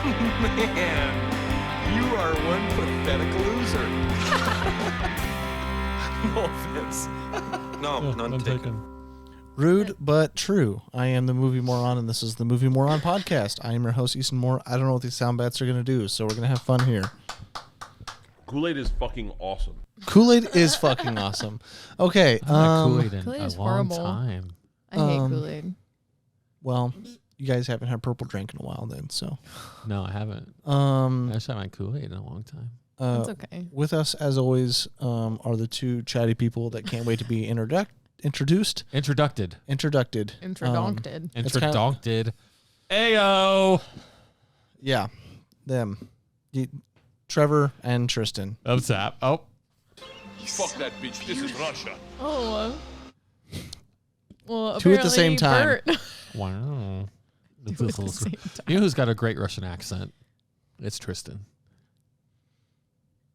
Man, you are one pathetic loser. No offense. No, none taken. Rude but true. I am the Movie Moron, and this is the Movie Moron podcast. I am your host, Easton Moore. I don't know what these sound bats are going to do, so we're going to have fun here. Kool-Aid is fucking awesome. Kool-Aid is fucking awesome. Okay. Kool-Aid in Kool-Aid a is long horrible. time. I hate Kool-Aid. Well, you guys haven't had purple drink in a while then, so. No, I haven't. I just haven't had Kool-Aid in a long time. That's okay. With us, as always, are the two chatty people that can't wait to be introduced. Introducted. Introducted. Ayo. Yeah, them. Trevor and Tristen. What's up? Oh. Fuck that bitch. This is Russia. Oh. Well, Two at the same time. Bert. Wow. Two at the same time. You know who's got a great Russian accent? It's Tristen.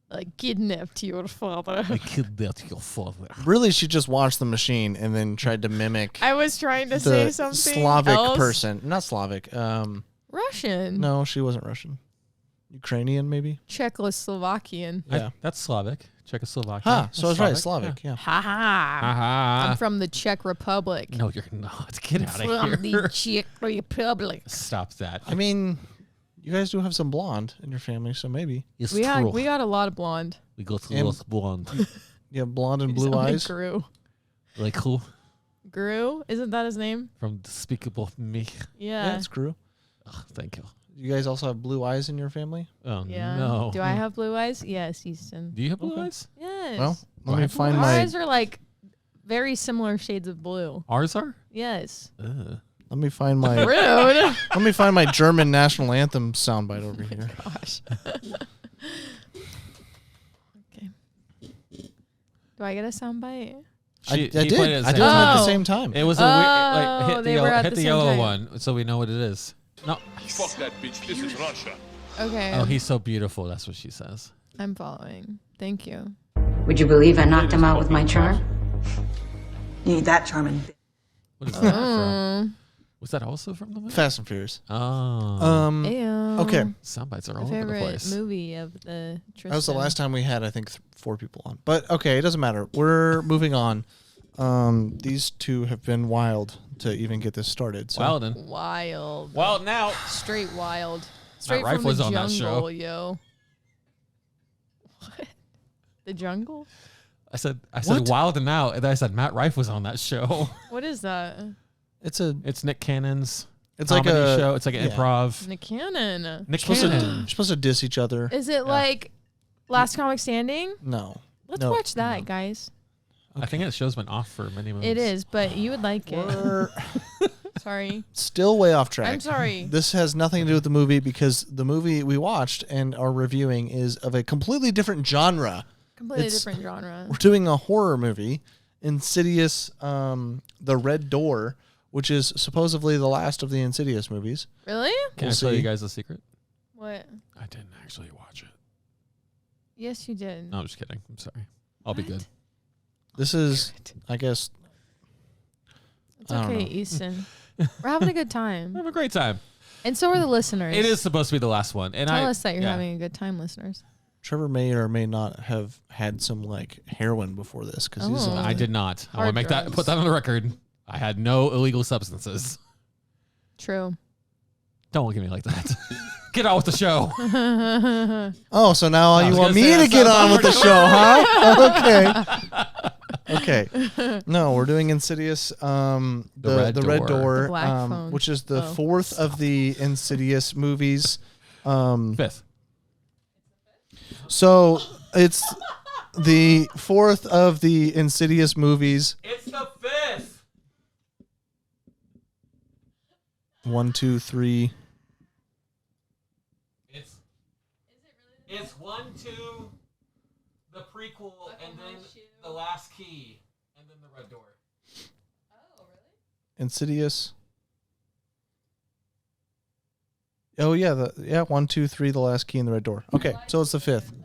I kidnapped your father. I kidnapped your father. Really, she just watched The Machine and then tried to mimic I was trying to the say something Slavic else. person. Not Slavic. Russian. No, she wasn't Russian. Ukrainian, maybe? Czechoslovakian. Yeah. That's Slavic. Czechoslovakia. Ha, so I was right. Slavic, yeah. Ha ha. Aha. I'm from the Czech Republic. No, you're not. Get out of From here. the Czech Republic. Stop that. I mean, you guys do have some blonde in your family, so maybe. It's We true. got a lot of blonde. We got a And- lot of blonde. You have blonde and You blue sound like eyes. Gru. Like who? Gru? Isn't that his name? From Despicable Me. Yeah, Yeah. it's Gru. Oh, thank you. You guys also have blue eyes in your family? Oh, Yeah. no. Do I have blue eyes? Yes, Easton. Do you have blue Okay. eyes? Yes. Well, Do let I me have find Our my eyes are like very similar shades of blue. Ours are? Yes. Ugh. let me find my Rude. let me find my German national anthem soundbite over here. Gosh. Okay. Do I get a soundbite? I He did. played it I at did the them same at the Oh. same time. It was a weird, like, Oh, hit the they yellow, were at hit the the same yellow time. one so we know what it is. No. Fuck that bitch. This is Russia. Okay. Oh, he's so beautiful. That's what she says. I'm following. Thank you. Would you believe I knocked him out with my charm? You need that charming. What is that from? Oh. Was that also from the movie? Fast and Furious. Oh. Ayo. Okay. Soundbites are My all over the favorite place. movie of the Tristen. That was the last time we had, I think, 4 people on. But okay, it doesn't matter. We're moving on. These two have been wild to even get this started. So. Wildin'. Wild. Wild now. Straight wild. Straight Rife from was the on that jungle, show. yo. What? The jungle? I said What? Wild and Now, and then I said Matt Rife was on that show. What is that? It's Nick Cannon's It's like comedy a show. It's like an yeah. improv. Nick Cannon. Nick Supposed Cannon. to, supposed to diss each other. Is it like Last Comic Standing? No. Let's No. watch that, guys. I think that show's been off for many movies. It is, but you would like it. We're Sorry. still way off track. I'm sorry. This has nothing to do with the movie because the movie we watched and are reviewing is of a completely different genre. Completely It's- different genre. We're doing a horror movie, Insidious, The Red Door, which is supposedly the last of the Insidious movies. Really? Can We'll I tell see. you guys a secret? What? I didn't actually watch it. Yes, you did. No, I'm just kidding. I'm sorry. I'll be good. This is, I guess, It's I don't okay, know. Easton. We're having a good time. Have a great time. And so are the listeners. It is supposed to be the last one. And Tell us that you're yeah. having a good time, listeners. Trevor may or may not have had some like heroin before this because he's. Oh. I did not. I Hard want to make that drugs. put that on the record. I had no illegal substances. True. Don't look at me like that. Get on with the show. Oh, so now I you was want gonna me say to get that on with the sounds show, huh? Okay. Okay. No, we're doing Insidious, the Red Door, The Black Phone. which is the Oh. 4th of the Insidious movies. Fifth. So it's the 4th of the Insidious movies. It's the fifth. 1, 2, 3. It's 1, 2, the prequel, and then the last key, and then the Red Door. Insidious. Oh yeah, 1, 2, 3, the last key in the Red Door. Okay, so it's the 5th. Can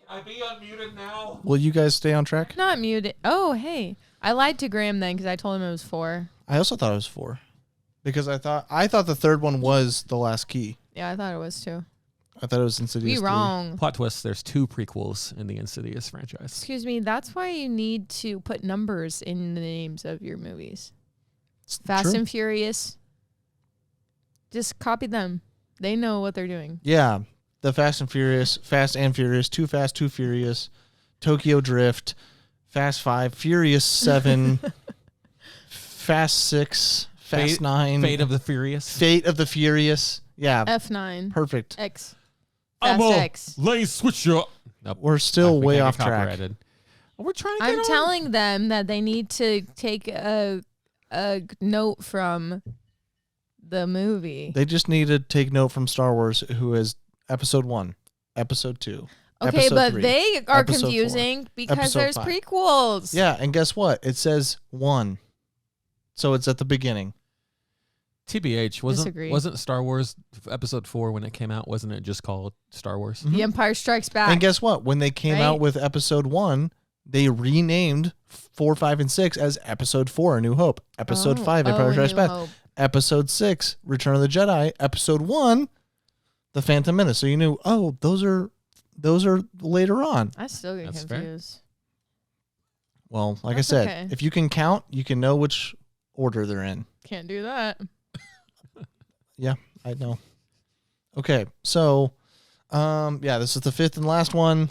I be unmuted now? Will you guys stay on track? Not muted. Oh, hey. I lied to Graham then because I told him it was 4. I also thought it was 4, because I thought the third one was the last key. Yeah, I thought it was too. I thought it was Insidious. Be wrong. Plot twist, there's 2 prequels in the Insidious franchise. Excuse me, that's why you need to put numbers in the names of your movies. Fast and Furious. Just copy them. They know what they're doing. Yeah. The Fast and Furious, Too Fast, Too Furious, Tokyo Drift, Fast 5, Furious 7, Fast 6, Fast 9. Fate of the Furious. Fate of the Furious. Yeah. F9. Perfect. X. I'm Fast a X. lane switcher. Nope. We're still way off track. Copyrighted. We're trying to get I'm on. telling them that they need to take a note from the movie. They just need to take note from Star Wars, who is Episode 1, Episode 2. Okay, Episode but 3, they are Episode 4, confusing because Episode there's 5. prequels. Yeah, and guess what? It says 1. So it's at the beginning. TBH, Disagree. wasn't Star Wars Episode 4 when it came out, wasn't it just called Star Wars? The Empire Strikes Back. And guess what? When they came out Right? with Episode 1, they renamed 4, 5, and 6 as Episode 4, A New Hope. Episode 5, Empire Strikes Back. Episode 6, Return of the Jedi. Episode 1, The Phantom Menace. So you knew, oh, those are later on. I still get That's fair. confused. Well, like That's I said, okay. if you can count, you can know which order they're in. Can't do that. Yeah, I know. Okay, so this is the 5th and last one.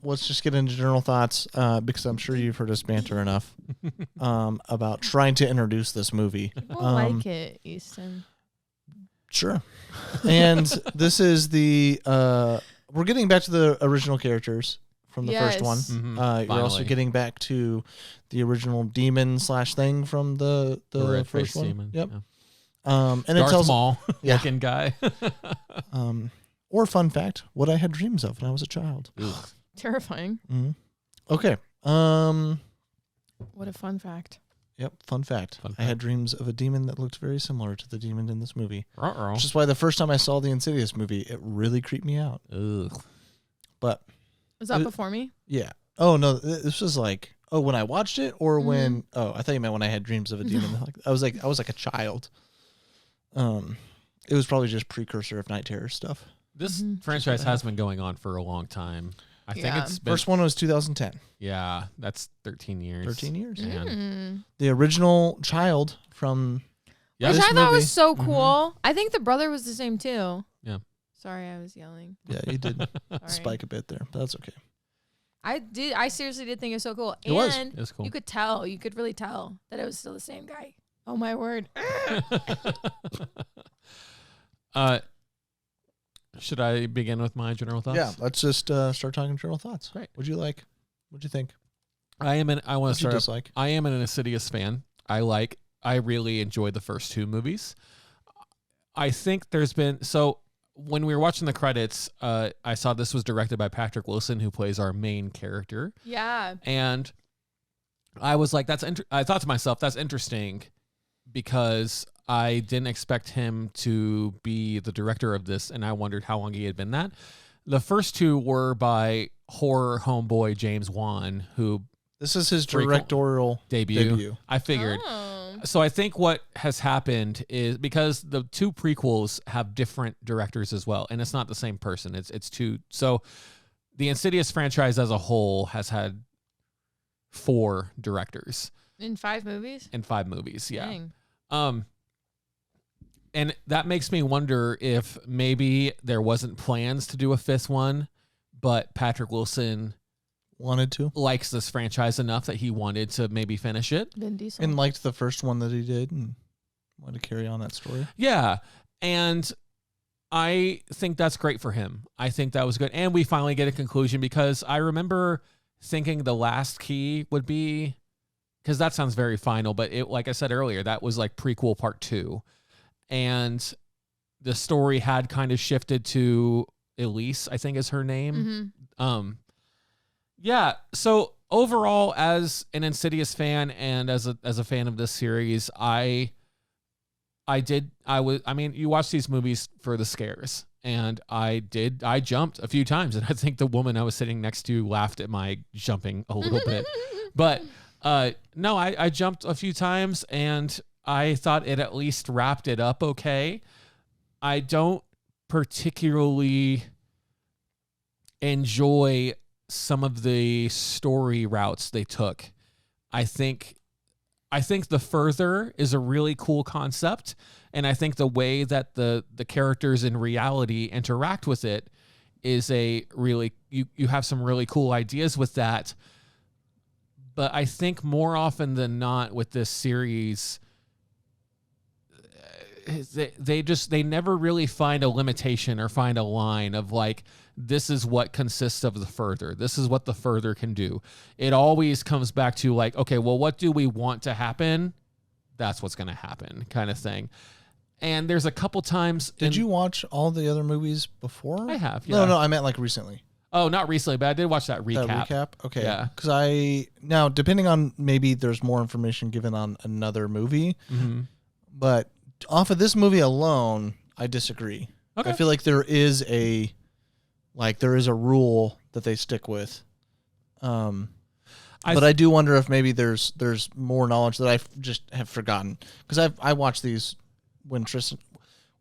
Let's just get into general thoughts because I'm sure you've heard us banter enough about trying to introduce this movie. People like it, Easton. Sure. And this is the we're getting back to the original characters from the first one. Yes. Mhm. You're also Finally. getting back to the original demon / thing from the red-faced first one. demon. Yep. Yeah. And Darth it tells Maul Yeah. looking guy. or fun fact, what I had dreams of when I was a child. Terrifying. Okay. What a fun fact. Yep. Fun fact. Fun I had fact. dreams of a demon that looked very similar to the demon in this movie. Ruh-roh. Which is why the first time I saw the Insidious movie, it really creeped me out. Ugh. But Was that Uh, before me? yeah. Oh no, this was like when I watched it or when I thought you meant when I had dreams of a demon. I was like a child. It was probably just precursor of Night Terror stuff. This franchise has been going on for a long time. I think Yeah. it's been, First one was 2010. yeah, that's 13 years. 13 years. Man. The original child from Yeah. Which this I thought movie- was so cool. I think the brother was the same too. Yeah. Sorry, I was yelling. Yeah, you did Sorry. spike a bit there, but that's okay. I seriously did think it was so cool. It was. And It was cool. you could really tell that it was still the same guy. Oh my word. Should I begin with my general thoughts? Yeah, let's just start talking general thoughts. Great. What'd you like? What'd you think? I want to What'd you start. dislike? I am an Insidious fan. I really enjoyed the first 2 movies. I think there's been when we were watching the credits, I saw this was directed by Patrick Wilson, who plays our main character, Yeah. and I was like, I thought to myself, that's interesting, because I didn't expect him to be the director of this, and I wondered how long he had been that. The first 2 were by horror homeboy James Wan, who This is his Pretty cool. directorial debut. I figured. Oh. So I think what has happened is because the 2 prequels have different directors as well, and it's not the same person. It's 2. So the Insidious franchise as a whole has had 4 directors In 5 movies? in 5 movies. Yeah. Dang. And that makes me wonder if maybe there wasn't plans to do a 5th one, but Patrick Wilson Wanted to likes this franchise enough that he wanted to maybe finish it. Vin Diesel. and liked the first one that he did and wanted to carry on that story. Yeah. And I think that's great for him. I think that was good. And we finally get a conclusion, because I remember thinking the last key would be, because that sounds very final, but it, like I said earlier, that was like prequel part 2. And the story had kind of shifted to Elise, I think is her name. Yeah. So overall, as an Insidious fan and as a fan of this series, you watch these movies for the scares, and I jumped a few times, and I think the woman I was sitting next to laughed at my jumping a little bit, but no, I jumped a few times, and I thought it at least wrapped it up okay. I don't particularly enjoy some of the story routes they took. I think The Further is a really cool concept, and I think the way that the characters in reality interact with it is a really you have some really cool ideas with that. But I think more often than not with this series, they never really find a limitation or find a line of like, this is what consists of The Further. This is what The Further can do. It always comes back to like, okay, well, what do we want to happen? That's what's going to happen, kind of thing. And there's a couple times. Did you watch all the other movies before? I have. Yeah. No, I meant like recently. Oh, not recently, but I did watch that recap. That recap? Okay. Yeah. Because now, depending on maybe there's more information given on another movie, but off of this movie alone, I disagree. Okay. I feel like there is a rule that they stick with. But I do wonder if maybe there's more knowledge that I just have forgotten. Because I watched these when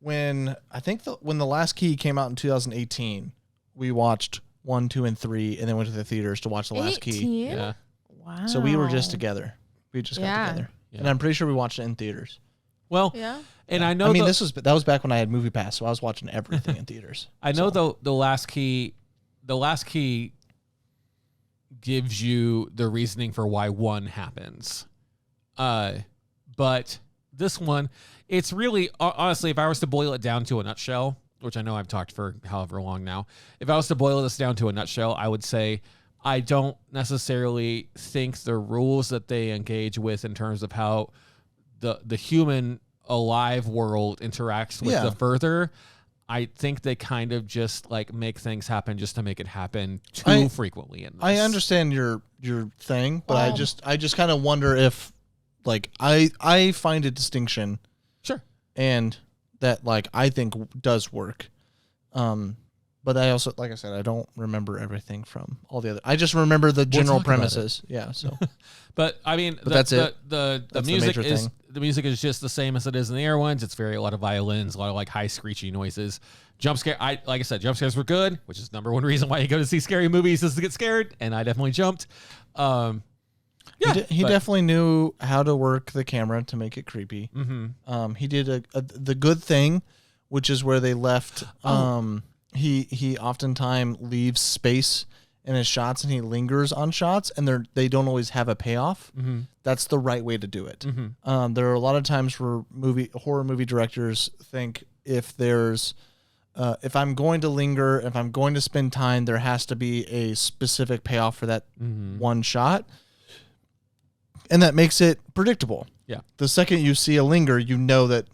the Last Key came out in 2018, we watched 1, 2, and 3, and then went to the theaters to watch The Last Key. Yeah. Wow. So we were just together. We just got together. Yeah. And I'm pretty sure we watched it in theaters. Well, Yeah. and I know. that was back when I had Movie Pass, so I was watching everything in theaters. I know the Last Key gives you the reasoning for why 1 happens. But this one, it's really, honestly, if I was to boil it down to a nutshell, which I know I've talked for however long now, if I was to boil this down to a nutshell, I would say I don't necessarily think the rules that they engage with in terms of how the human alive world interacts with The Further, I think they kind of just like make things happen just to make it happen too frequently. In this. I understand your thing, but I just kind of wonder if like I find a distinction, sure, and that like I think does work. But I also, like I said, I don't remember everything from all the other. I just remember the general premises. Yeah. So, but I mean, that's it. The music is the music is just the same as it is in the air ones. It's a lot of violins, a lot of like high screechy noises. Jump scare. Like I said, jump scares were good, which is number one reason why you go to see scary movies is to get scared, and I definitely jumped. He definitely knew how to work the camera to make it creepy. Mm-hmm. He did the good thing, which is where they left. He oftentimes leaves space in his shots, and he lingers on shots, and they don't always have a payoff. Mm-hmm. That's the right way to do it. Mm-hmm. There are a lot of times where horror movie directors think if there's if I'm going to linger, if I'm going to spend time, there has to be a specific payoff for that one shot. And that makes it predictable. Yeah. The second you see a linger, you know that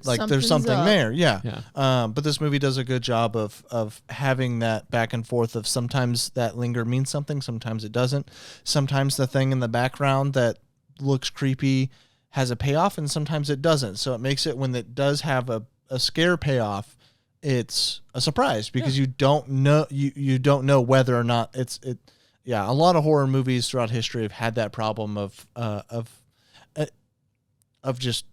like there's something up. there. Yeah. Yeah. But this movie does a good job of having that back and forth of sometimes that linger means something, sometimes it doesn't. Sometimes the thing in the background that looks creepy has a payoff, and sometimes it doesn't. So it makes it, when it does have a scare payoff, it's a surprise because you don't know you don't know whether or not it. Yeah, a lot of horror movies throughout history have had that problem of just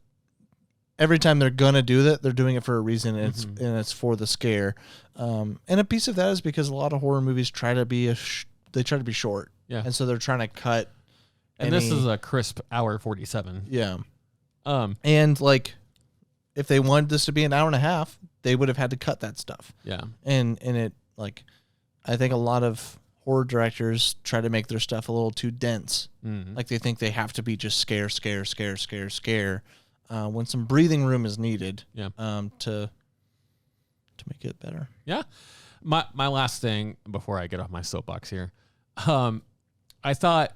every time they're gonna do that, they're doing it for a reason, and it's for the scare. And a piece of that is because a lot of horror movies try to be short. Yeah, and so they're trying to cut. And this is a crisp hour 47. Yeah. And like, if they wanted this to be an hour and a half, they would have had to cut that stuff. Yeah. And it, like, I think a lot of horror directors try to make their stuff a little too dense. Like they think they have to be just scare, when some breathing room is needed. Yeah. To make it better. Yeah. My last thing before I get off my soapbox here, I thought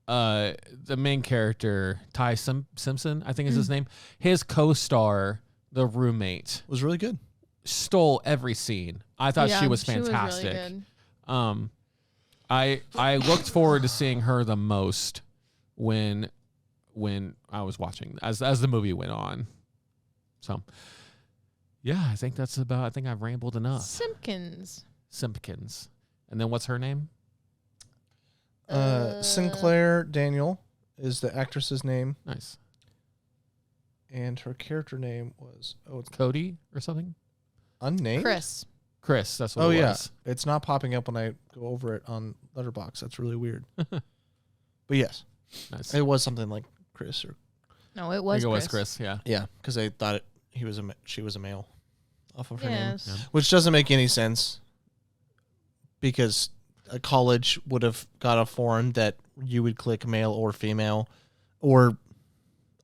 the main character, Ty Simpson, I think is his name, his co-star, the roommate, was really good. Stole every scene. I thought she was fantastic. She was really good. I looked forward to seeing her the most when I was watching as the movie went on. So yeah, I think I've rambled enough. Simpkins. And then what's her name? Sinclair Daniel is the actress's name. Nice. And her character name was Cody or something. Unnamed? Chris. That's what Oh it yeah, was. it's not popping up when I go over it on Letterboxd. That's really weird. But yes, Nice. it was something like Chris or No, it I was think it Chris. was Chris. Yeah. yeah, because I thought she was a male off of her name, Yes. which doesn't make any sense because a college would have got a form that you would click male or female or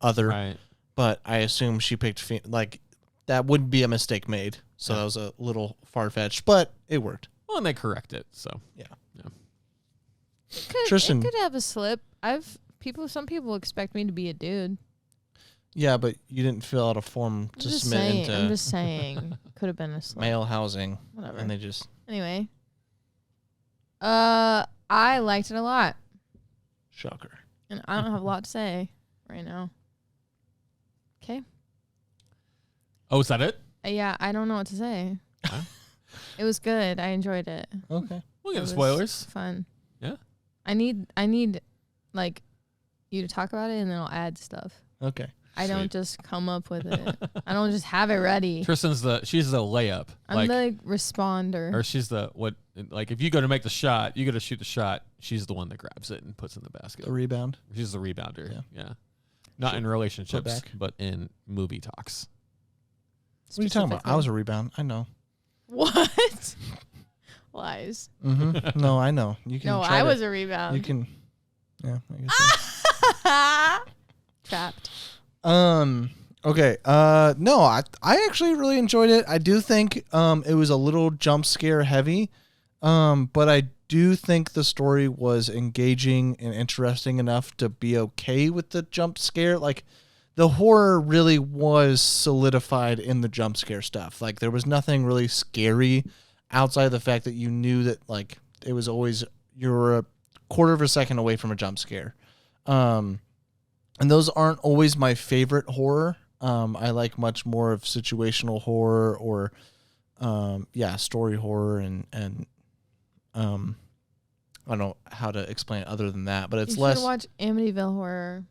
other. Right. But I assume she picked like that would be a mistake made. So that was a little far fetched, but it worked. Well, and they correct it. So Tristen. It could have a slip. Some people expect me to be a dude. Yeah, but you didn't fill out a form to submit I'm into just saying. Could have been a slip. male housing, Whatever. and they just Anyway. I liked it a lot. shocker. And I don't have a lot to say right now. Okay. Oh, is that it? Yeah, I don't know what to say. It was good. I enjoyed it. Okay. We'll It get the was spoilers. Fun. Yeah. I need like you to talk about it and then I'll add stuff. Okay. I don't Sweet. just come up with it. I don't just have it ready. She's the layup. I'm the responder. or she's the what? Like if you go to make the shot, you go to shoot the shot. She's the one that grabs it and puts it in the basket. A rebound. She's the rebounder. Yeah. Yeah. Not in relationships, back. but in movie talks. What are you talking about? I was a rebound. I know. What? Lies. Mm-hmm. No, I know. You can. No, try I to- was a rebound. You can. Yeah. I guess so. Trapped. Okay. No, I actually really enjoyed it. I do think it was a little jump scare heavy. But I do think the story was engaging and interesting enough to be okay with the jump scare. Like the horror really was solidified in the jump scare stuff. Like there was nothing really scary outside of the fact that you knew that like it was always you were a quarter of a second away from a jump scare. And those aren't always my favorite horror. I like much more of situational horror or story horror and I don't know how to explain it other than that, but it's You less. should watch Amityville Horror.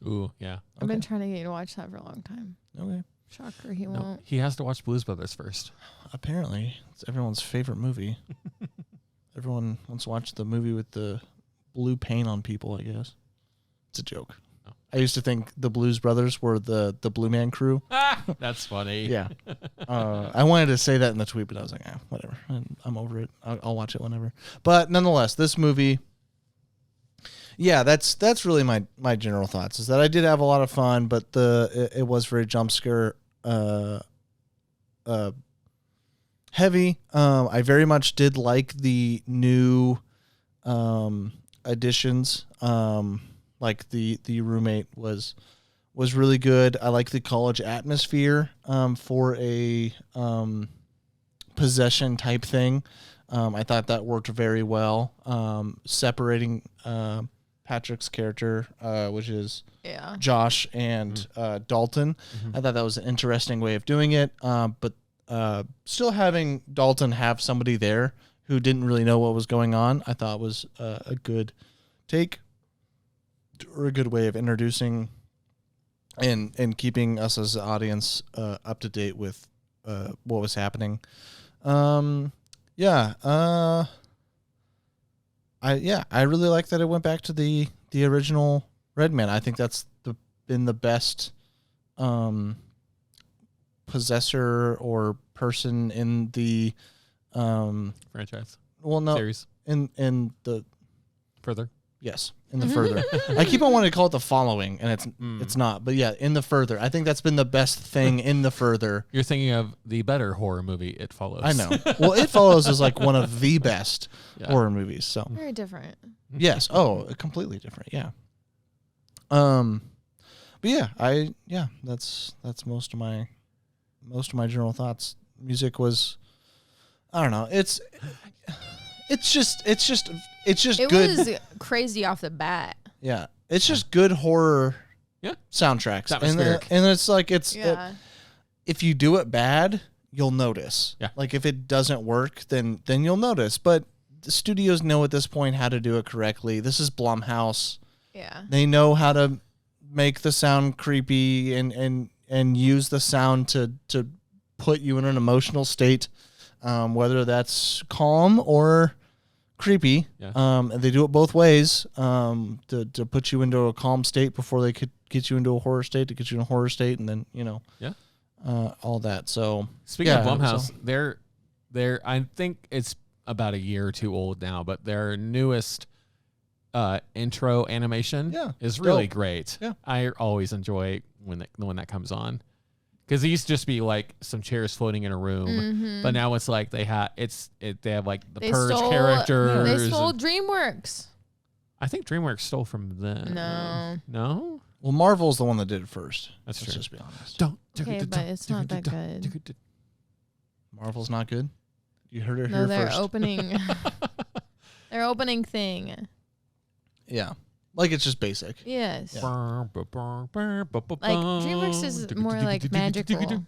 Ooh, yeah. I've been trying to get you to watch that for a long time. Okay. Shocker, he No, won't. he has to watch Blues Brothers first. Apparently, it's everyone's favorite movie. Everyone wants to watch the movie with the blue paint on people, I guess. It's a joke. Oh. I used to think the Blues Brothers were the Blue Man Crew. That's funny. Yeah. I wanted to say that in the tweet, but I was like, whatever. I'm over it. I'll watch it whenever. But nonetheless, this movie, yeah, that's really my general thoughts. Is that I did have a lot of fun, but it was very jump scare heavy. I very much did like the new additions. Like the roommate was really good. I like the college atmosphere for a possession type thing. I thought that worked very well. Separating Patrick's character, which is Josh and Dalton. I thought that was an interesting way of doing it. But still having Dalton have somebody there who didn't really know what was going on, I thought was a good take or a good way of introducing and keeping us as an audience up to date with what was happening. I really like that it went back to the original Redman. I think that's been the best possessor or person in the Franchise. well, no, Series. in the Further. yes, in the further. I keep on wanting to call it the following, and it's not. But yeah, in the further, I think that's been the best thing in the further. You're thinking of the better horror movie, It Follows. I know. Well, It Follows is like one of the best horror movies. So Very different. yes, completely different. Yeah. But yeah, that's most of my general thoughts. Music was, I don't know. It's just It good. was crazy off the bat. Yeah, it's just good horror. Yeah. Soundtracks, It's atmospheric. and it's like Yeah. if you do it bad, you'll notice. Yeah. Like if it doesn't work, then you'll notice. But the studios know at this point how to do it correctly. This is Blumhouse. Yeah. They know how to make the sound creepy and use the sound to put you in an emotional state, whether that's calm or creepy. Yeah. And they do it both ways, to put you into a calm state before they could get you into a horror state, to get you in a horror state, and then, Yeah. all that. So speaking of Blumhouse, they're I think it's about a year or two old now, but their newest intro animation is really great. Yeah. I always enjoy when that comes on. Because it used to just be like some chairs floating in a room, but now it's like they have like the Purge characters. They stole DreamWorks. I think DreamWorks stole from them. No. Well, Marvel's the one that did it first. Let's just be honest. Okay, but it's not that good. Marvel's not good. You heard it No, here their first. opening, their opening thing. Yeah, like it's just basic. Yes. Yeah. Like DreamWorks is more like magical.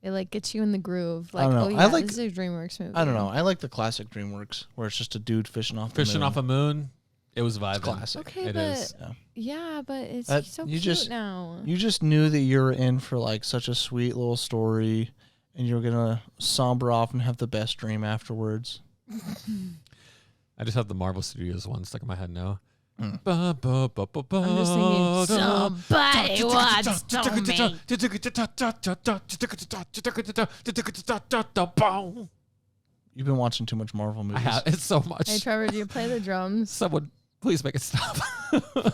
It like gets you in the groove. Like, I don't know. oh yeah, I like, this is a DreamWorks movie. I don't know. I like the classic DreamWorks where it's just a dude fishing off a moon. It was vibing. It's classic. Okay, It but is. yeah, but it's so you cute now. You just knew that you were in for like such a sweet little story, and you were gonna somber off and have the best dream afterwards. I just have the Marvel Studios one stuck in my head now. I'm just thinking, somebody wants to make. You've been watching too much Marvel I movies. have. It's so much. Hey Trevor, do you play the drums? Someone, please make it stop.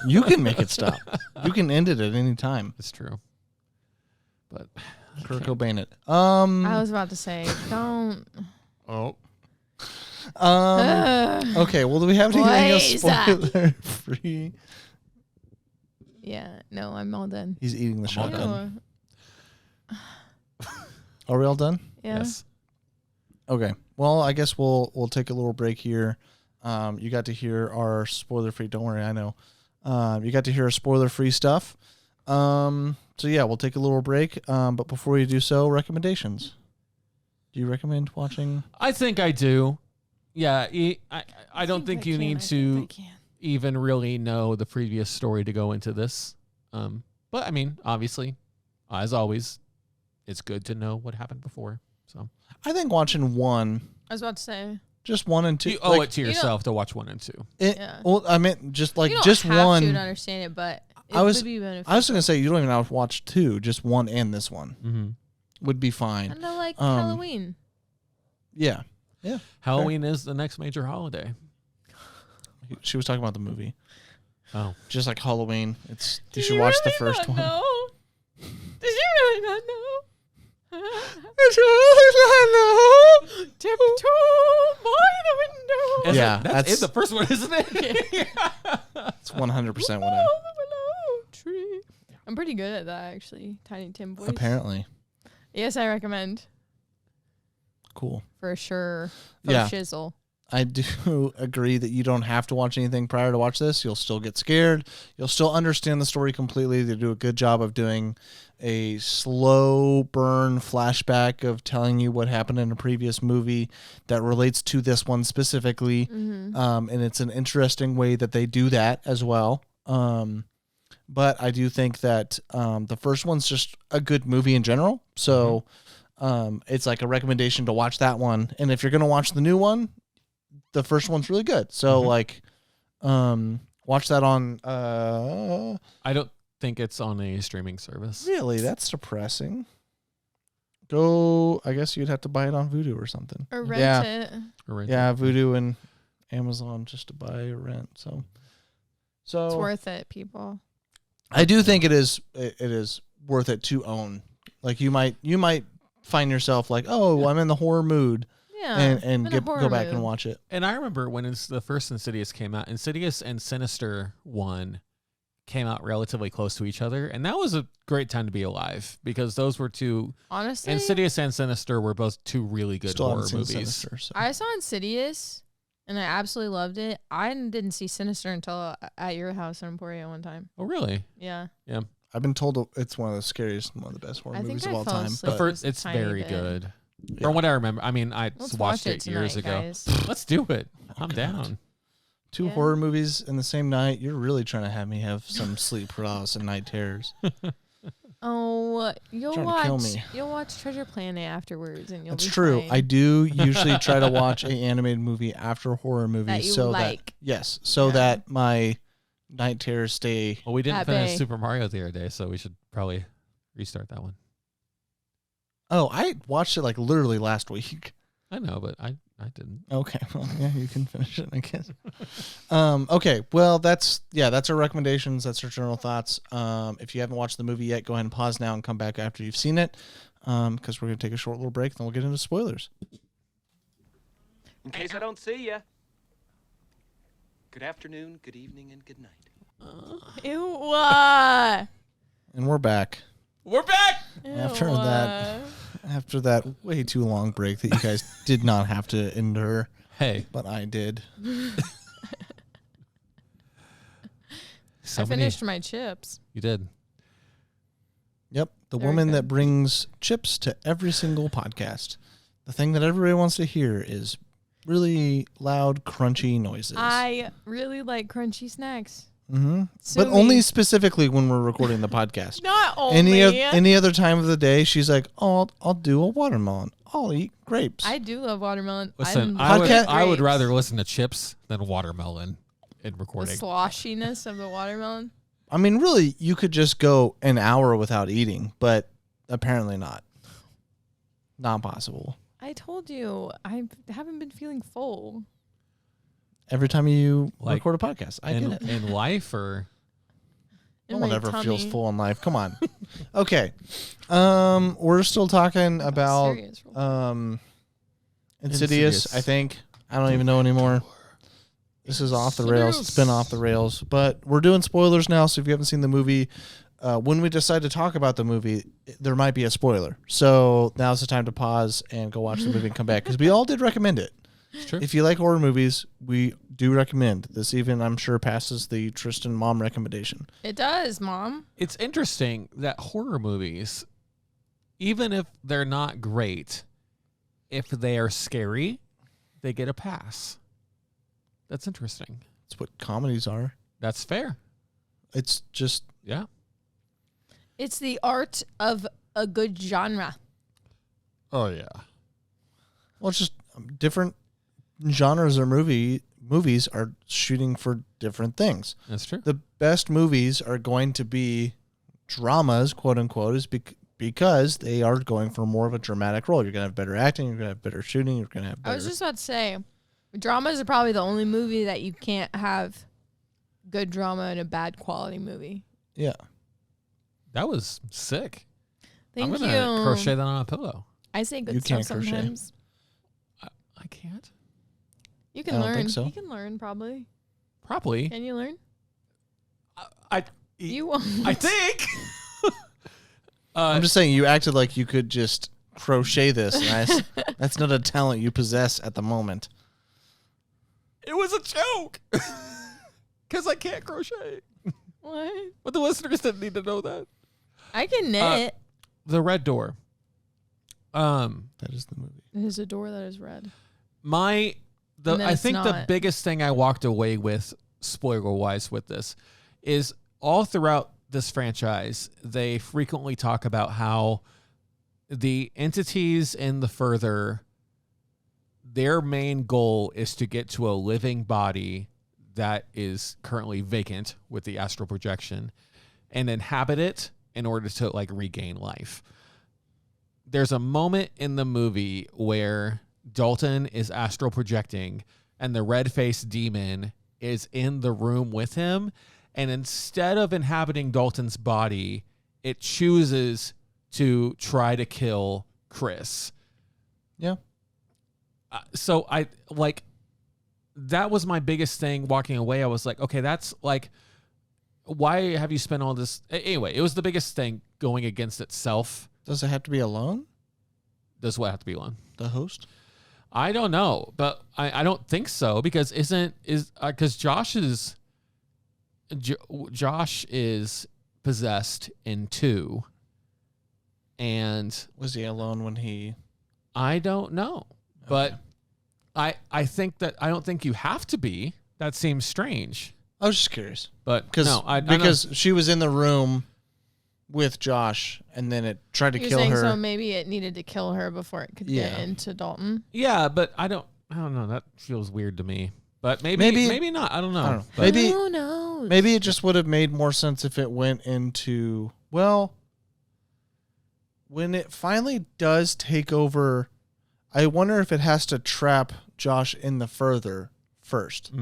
You can make it stop. You can end it at any time. It's true. But Kurt Cobain it. I was about to say, don't. Oh. Okay, well, do we have anything else spoiler free? Yeah, no, I'm all done. He's eating the shotgun. Ew. Are we all done? Yeah. Yes. Okay. Well, I guess we'll take a little break here. You got to hear our spoiler free. Don't worry, I know. You got to hear our spoiler free stuff. So yeah, we'll take a little break. But before you do so, recommendations. Do you recommend watching? I think I do. Yeah, I don't think you need to even really know the previous story to go into this. But I mean, obviously, as always, it's good to know what happened before. So I think watching one. I was about to say. Just 1 and 2. You owe it to yourself to watch 1 and 2. Yeah. Well, I meant just like you don't just have one. to understand it, but it I was would be beneficial. I was gonna say you don't even have to watch 2. Just 1 and this one would be fine. Kind of like Halloween. Yeah. Yeah. Halloween is the next major holiday. She was talking about the movie. Oh, just like Halloween. You should watch the first one. Did you really not know? Did you really not know? Tiptoe by the window. Yeah, that's the first one, isn't it? It's 100% what tree. I'm pretty good at that, actually. Tiny Tim voice. Apparently. Yes, I recommend. Cool. For sure. For shizzle. I do agree that you don't have to watch anything prior to watch this. You'll still get scared. You'll still understand the story completely. They do a good job of doing a slow burn flashback of telling you what happened in a previous movie that relates to this one specifically. And it's an interesting way that they do that as well. But I do think that the first one's just a good movie in general. So it's like a recommendation to watch that one. And if you're going to watch the new one, the first one's really good. So watch that on I don't think it's on a streaming service. Really? That's depressing. I guess you'd have to buy it on Vudu or something. Or rent it. Yeah, Vudu and Amazon just to buy or rent. So it's worth it, people. I do think it is worth it to own. Like you might find yourself like, "Oh, I'm in the horror mood." Yeah, and go back and watch it. And I remember when the first Insidious came out, Insidious and Sinister 1 came out relatively close to each other, and that was a great time to be alive because those were two. Honestly, Insidious and Sinister were both two really good horror movies. Sinister, so. I saw Insidious, and I absolutely loved it. I didn't see Sinister until at your house in Emporia one time. Oh, really? Yeah. Yeah. I've been told it's one of the scariest, one of the best horror movies of all time. The first, it's very good. From what I remember, I mean, Let's watched it years ago. Guys. Let's do it. I'm down. 2 horror movies in the same night. You're really trying to have me have some sleep paralysis and night terrors. Oh, you'll Trying to kill watch. me. You'll watch Treasure Planet afterwards, and you'll. That's be true. fine. I do usually try to watch an animated movie after horror movies, That you so like. that my night terrors stay. Well, we didn't At finish bay. Super Mario the other day, so we should probably restart that one. Oh, I watched it like literally last week. I know, but I didn't. Okay, well, yeah, you can finish it, I guess. Okay, well, that's our recommendations. That's our general thoughts. If you haven't watched the movie yet, go ahead and pause now and come back after you've seen it, because we're going to take a short little break, then we'll get into spoilers. In case I don't see ya. Good afternoon, good evening, and good night. Ew. And we're back. We're back! After that way too long break that you guys did not have to endure. Hey. But I did. I finished my chips. You did. Yep. The Very woman good. that brings chips to every single podcast. The thing that everybody wants to hear is really loud, crunchy noises. I really like crunchy snacks. Mm-hmm. Sue But me. only specifically when we're recording the podcast. Not only. Any other time of the day, she's like, "Oh, I'll do a watermelon. I'll eat grapes." I do love watermelon. Listen, I I would grapes. rather listen to chips than watermelon in The recording. sloshiness of the watermelon. I mean, really, you could just go an hour without eating, but apparently not. Not possible. I told you, I haven't been feeling full. Every time you Like, record a podcast, I get it. In life, or In No one my ever feels tummy. full in life. Come on. Okay. We're still talking about serious. Insidious, I think. I don't even know anymore. This is off the rails. It's been off the rails. But we're doing spoilers now, so if you haven't seen the movie, when we decide to talk about the movie, there might be a spoiler. So now's the time to pause and go watch the movie and come back, because we all did recommend it. it's true. If you like horror movies, we do recommend. This even, I'm sure, passes the Tristen mom recommendation. It does, Mom. It's interesting that horror movies, even if they're not great, if they are scary, they get a pass. That's interesting. It's what comedies are. That's fair. It's just, Yeah. It's the art of a good genre. Oh, yeah. well, it's just different genres or movies are shooting for different things. That's true. The best movies are going to be dramas, quote unquote, is because they are going for more of a dramatic role. You're going to have better acting. You're going to have better shooting. You're going to have better. I was just about to say, dramas are probably the only movie that you can't have good drama in a bad quality movie. Yeah. That was sick. Thank I'm you. gonna crochet that on a pillow. I say good You stuff can't crochet. sometimes. I can't. You can I don't learn. think so. You can learn probably. Probably. Can you learn? I You won't. I think. I'm just saying, you acted like you could just crochet this. And that's not a talent you possess at the moment. It was a joke. Because I can't crochet. What? But the listeners didn't need to know that. I can knit. The Red Door. That is the movie. It is a door that is red. I And then think it's the not. biggest thing I walked away with, spoiler wise, with this is all throughout this franchise, they frequently talk about how the entities in the Further, their main goal is to get to a living body that is currently vacant with the astral projection and inhabit it in order to like regain life. There's a moment in the movie where Dalton is astral projecting and the red-faced demon is in the room with him, and instead of inhabiting Dalton's body, it chooses to try to kill Chris. Yeah. So I like, that was my biggest thing walking away. I was like, okay, that's like, why have you spent all this? Anyway, it was the biggest thing going against itself. Does it have to be alone? Does what have to be alone? The host? I don't know, but I don't think so, because because Josh is possessed in 2, and Was he alone when he? I don't know, but I think that I don't think you have to be. That seems strange, I was just curious but because no, because she was in the room with Josh, and then it tried to You're kill saying her. so maybe it needed to kill her before it could get into Dalton. Yeah, but I don't know. That feels weird to me. But maybe not. I don't know. But Maybe who knows? Maybe it just would have made more sense if it went into, well, when it finally does take over, I wonder if it has to trap Josh in the further first.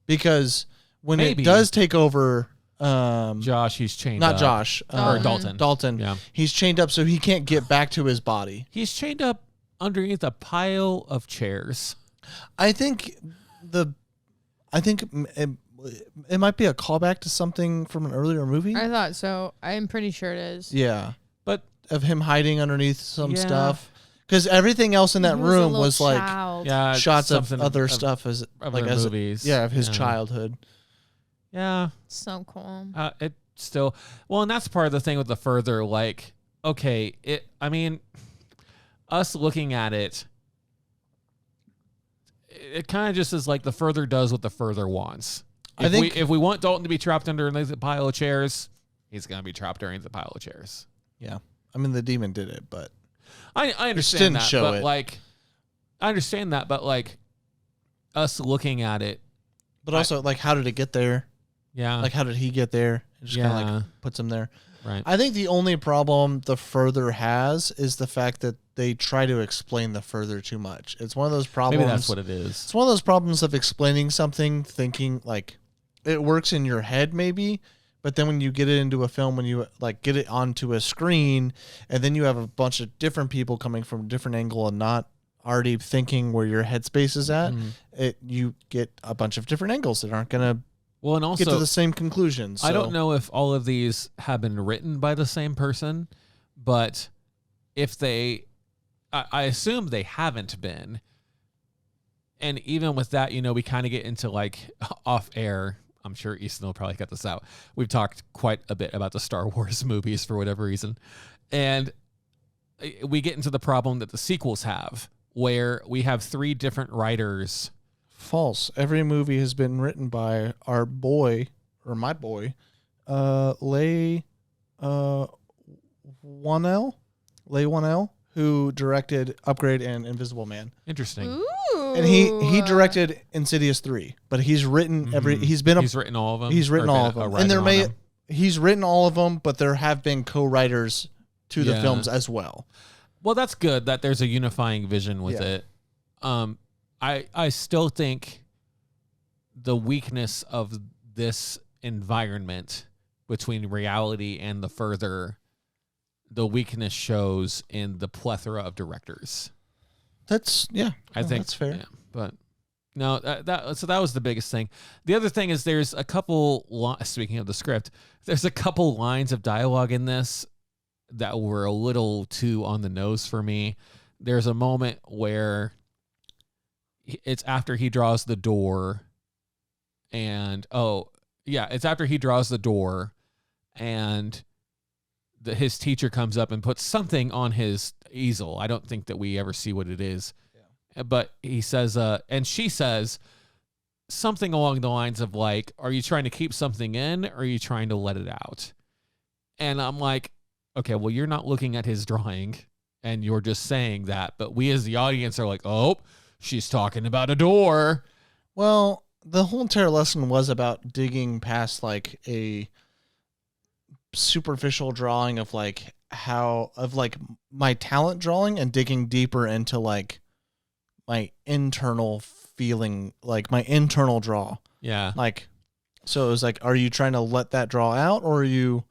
Because when it does take over Josh, he's chained not up. Josh. Or Dalton. Dalton. Yeah. He's chained up so he can't get back to his body. He's chained up underneath a pile of chairs. I think it might be a callback to something from an earlier movie. I thought so. I'm pretty sure it is. Yeah. But of him hiding underneath some stuff. Because everything else in that room was like shots of other stuff as like as movies. Of his childhood. Yeah. So cool. It still and that's part of the thing with the further, like, okay, us looking at it kind of just is like the further does what the further wants. If we want Dalton to be trapped underneath a pile of chairs, he's gonna be trapped underneath a pile of chairs. Yeah. I mean the demon did it, but I understand that. Show but it. like I understand that, but like us looking at it. But also like how did it get there? Yeah. Like how did he get there? It just kinda like puts him there. Right. I think the only problem the further has is the fact that they try to explain the further too much. It's one of those problems. Maybe that's what it is. It's one of those problems of explaining something, thinking like it works in your head maybe, but then when you get it into a film, when you like get it onto a screen, and then you have a bunch of different people coming from a different angle and not already thinking where your headspace is at, you get a bunch of different angles that aren't going to and also, get to the same conclusions. So. I don't know if all of these have been written by the same person, but if they, I assume they haven't been. And even with that, we kind of get into like off air. I'm sure Easton will probably cut this out. We've talked quite a bit about the Star Wars movies for whatever reason. And we get into the problem that the sequels have, where we have 3 different writers. False. Every movie has been written by our boy, or my boy, Leigh Whannell, who directed Upgrade and Invisible Man. Interesting. Ooh. And he directed Insidious 3, but he's written he's written all of them. He's written all of them. And he's written all of them, but there have been co-writers to the films as well. Well, that's good that there's a unifying vision with it. I still think the weakness of this environment between reality and the further, the weakness shows in the plethora of directors. I think that's fair. Yeah, but no, so that was the biggest thing. The other thing is there's a couple, speaking of the script, there's a couple lines of dialogue in this that were a little too on the nose for me. There's a moment where it's after he draws the door and it's after he draws the door and his teacher comes up and puts something on his easel. I don't think that we ever see what it is, but he says, and she says something along the lines of like, are you trying to keep something in or are you trying to let it out? And I'm like, okay, well, you're not looking at his drawing and you're just saying that, but we as the audience are like, oh, she's talking about a door. Well, the whole entire lesson was about digging past like a superficial drawing of like my talent drawing and digging deeper into like my internal feeling, like my internal draw. Yeah. Like, so it was like, are you trying to let that draw out or are you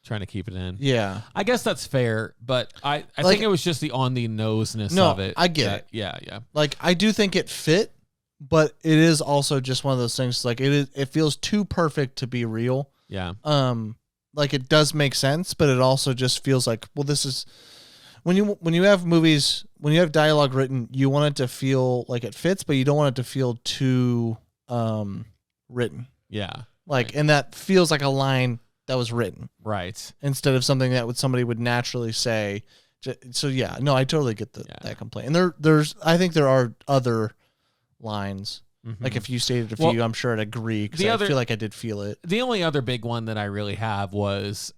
trying to keep it in? Yeah. I guess that's fair, but I think it was just the on the noseness of it. I get it. Yeah. Like, I do think it fit, but it is also just one of those things like it feels too perfect to be real. Yeah. Like it does make sense, but it also just feels like, well, this is when you have movies, when you have dialogue written, you want it to feel like it fits, but you don't want it to feel too written. Yeah. Like, and that feels like a line that was written. Right. Instead of something that somebody would naturally say. So yeah, no, I totally get that complaint. And I think there are other lines. Mm-hmm. Like if you stated a few, I'm sure I'd agree because I feel like I did feel it. The only other big one that I really have was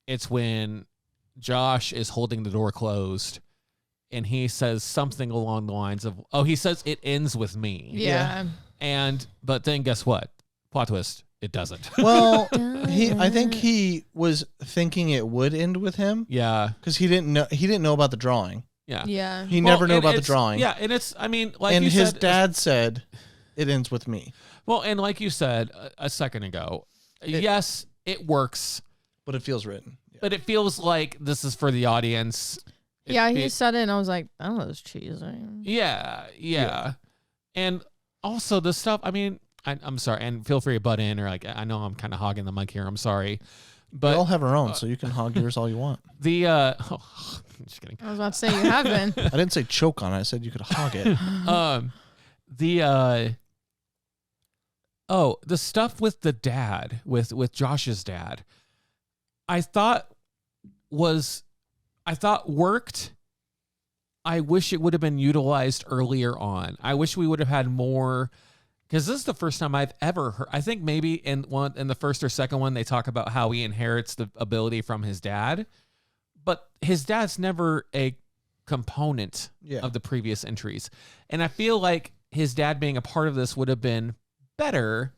it's when Josh is holding the door closed and he says something along the lines of, he says it ends with me. Yeah. But then guess what? Plot twist. It doesn't. Well, I think he was thinking it would end with him. Yeah. Because he didn't know about the drawing. Yeah. Yeah. He never knew about the drawing. Yeah. And it's, I mean, like and you his said, dad said it ends with me. Well, and like you said a second ago, yes, it works. But it feels written. Yeah. But it feels like this is for the audience. He said it, and I was like, that was cheesy. Yeah. And also the stuff, I mean, I'm sorry, and feel free to butt in, or like, I know I'm kind of hogging the mic here. I'm sorry. But we all have our own, so you can hog yours all you want. Just kidding. I was about to say you have been. I didn't say choke on it. I said you could hog it. The stuff with the dad, with Josh's dad, I thought worked. I wish it would have been utilized earlier on. I wish we would have had more, because this is the first time I've ever heard. I think maybe in the first or second one they talk about how he inherits the ability from his dad, but his dad's never a component of the previous entries, and I feel like his dad being a part of this would have been better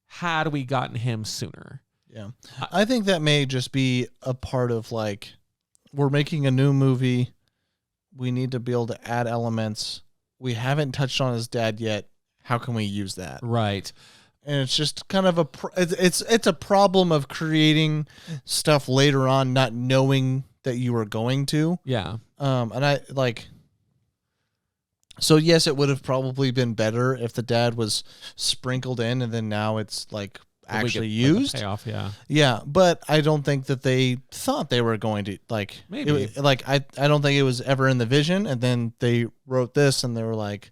had we gotten him sooner. Yeah. I think that may just be a part of, like, we're making a new movie. We need to be able to add elements. We haven't touched on his dad yet. How can we use that? Right. And it's just kind of it's a problem of creating stuff later on, not knowing that you were going to. Yeah. And I like, so yes, it would have probably been better if the dad was sprinkled in, and then now it's like actually used. Like payoff, yeah. Yeah, but I don't think that they thought they were going to, like, maybe. I don't think it was ever in the vision, and then they wrote this and they were like,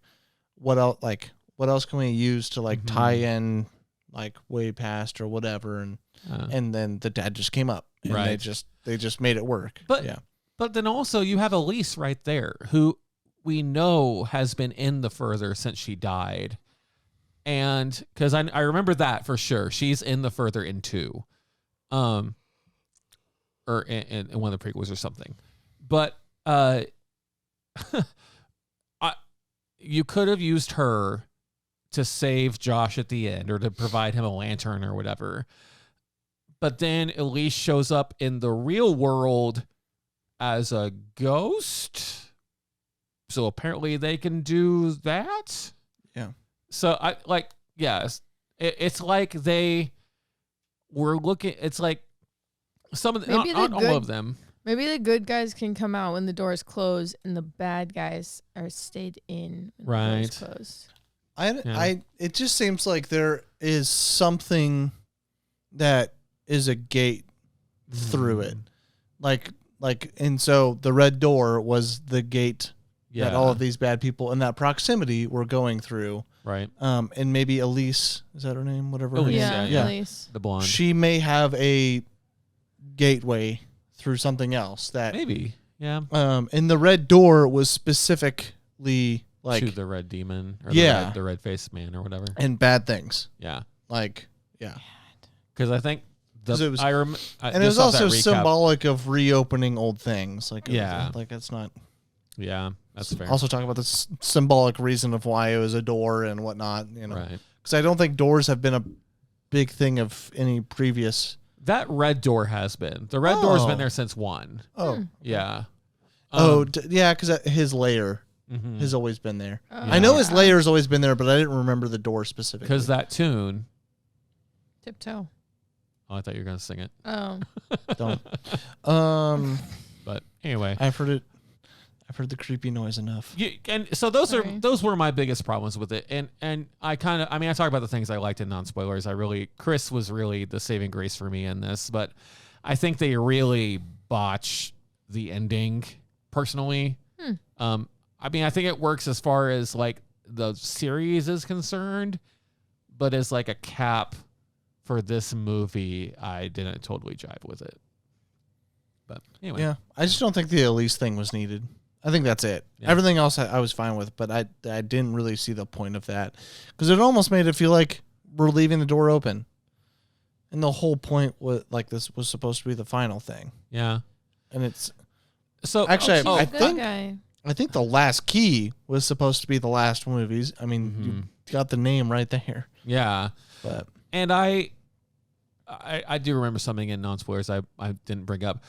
what else, like, what else can we use to, like, tie in, like, way past or whatever, and then the dad just came up, and right. they just made it work. But then also you have Elise right there, who we know has been in the further since she died. And because I remember that for sure. She's in the further in 2. Or in one of the prequels or something. But you could have used her to save Josh at the end, or to provide him a lantern or whatever. But then Elise shows up in the real world as a ghost. So apparently they can do that. Yeah. So it's like they were looking. It's like some of the, not all of them. Maybe the good guys can come out when the doors close, and the bad guys are stayed in when the doors closed. It just seems like there is something that is a gate through it, like, and so the red door was the gate that all of these bad people in that proximity were going through. Right. And maybe Elise, is that her name? Whatever. Elise, yeah. Elise. The blonde. She may have a gateway through something else that maybe. Yeah. And the red door was specifically like to the red demon, or the red faced man, or whatever, and bad things. Yeah. Like, yeah. Because I think it was also symbolic of reopening old things. Like, like it's not. Yeah, that's fair. Also talk about the symbolic reason of why it was a door and whatnot, you know. Right. Because I don't think doors have been a big thing of any previous. That red door has been. The red door's been there since 1. Oh. Yeah. Because his lair has always been there. I know his lair has always been there, but I didn't remember the door specifically. Because that tune. Tiptoe. Oh, I thought you were going to sing it. Oh. Don't. But anyway. I've heard it. I've heard the creepy noise enough. And so those were my biggest problems with it. And I talk about the things I liked in non-spoilers. Chris was really the saving grace for me in this, but I think they really botch the ending personally. I think it works as far as like the series is concerned, but as like a cap for this movie, I didn't totally jive with it. But anyway. Yeah. I just don't think the Elise thing was needed. I think that's it. Yeah. Everything else I was fine with, but I didn't really see the point of that, because it almost made it feel like we're leaving the door open. And the whole point was like this was supposed to be the final thing. Yeah. And it's so actually Guy. I think the last key was supposed to be the last movies. I mean, you got the name right there. Yeah. But and I do remember something in non-spoilers I didn't bring up.